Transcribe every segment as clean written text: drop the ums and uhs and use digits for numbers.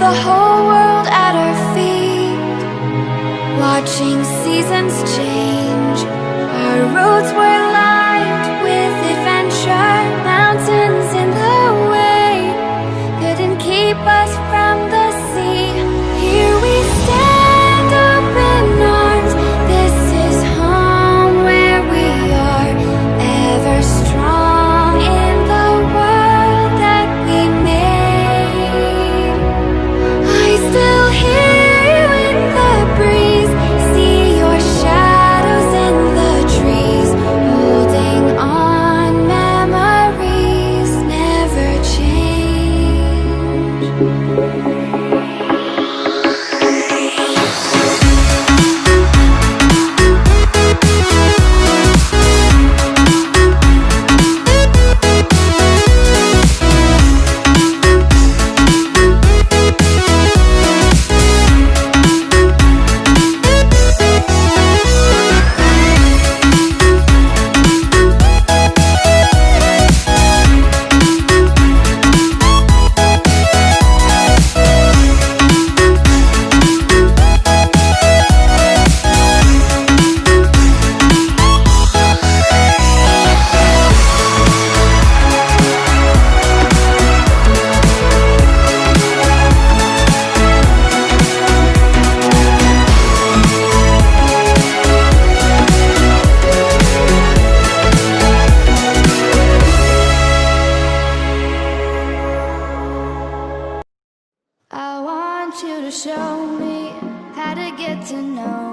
the whole world at our feet, watching seasons change. Our roads were lined with adventure, mountains in the way couldn't keep us from the sea. Here we stand, open arms. This is home where we are, ever strong in the world that we made. I still hear you in the breeze, see your shadows in the trees, holding on, memories never change. I want you to show me how to get to know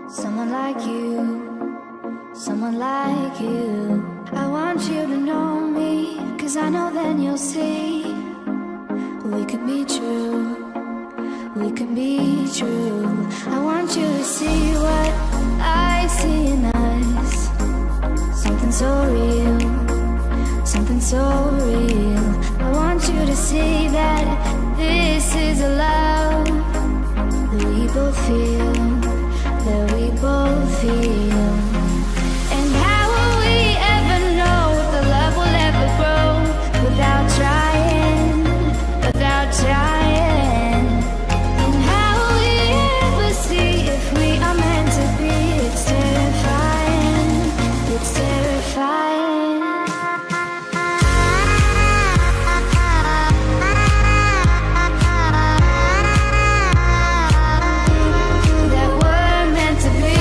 someone like you, someone like you. I want you to know me, 'cause I know then you'll see we could be true, we could be true. I want you to see what I see in us, something so real, something so real. I want you to see that this is a love that we both feel, that we both feel. And how will we ever know if the love will ever grow without trying, without trying? And how will we ever see if we are meant to be? It's terrifying, it's terrifying. That we're meant to be.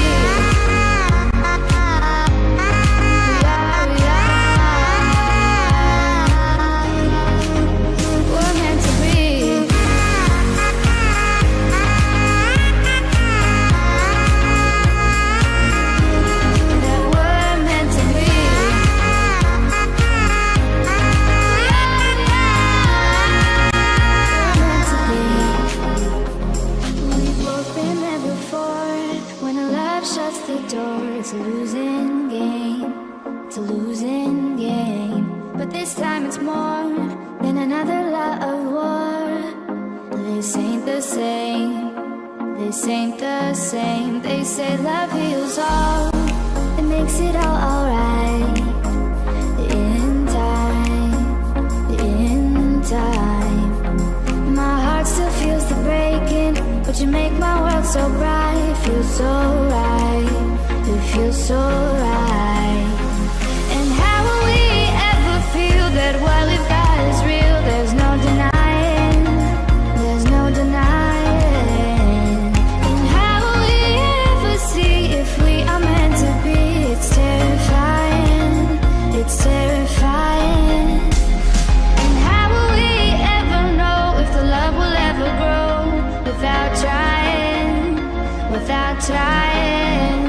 We're meant to be. That we're meant to be. We've both been there before. When a love shuts the door, it's a losing game, it's a losing game. But this time it's more than another lot of war. This ain't the same, this ain't the same. They say love heals all, it makes it all alright. In time, in time. My heart still feels the breaking, but you make my world so bright. It feels so right, it feels so right. And how will we ever feel that what we've got is real? There's no denying, there's no denying. And how will we ever see if we are meant to be? It's terrifying, it's terrifying. And how will we ever know if the love will ever grow without trying, without trying?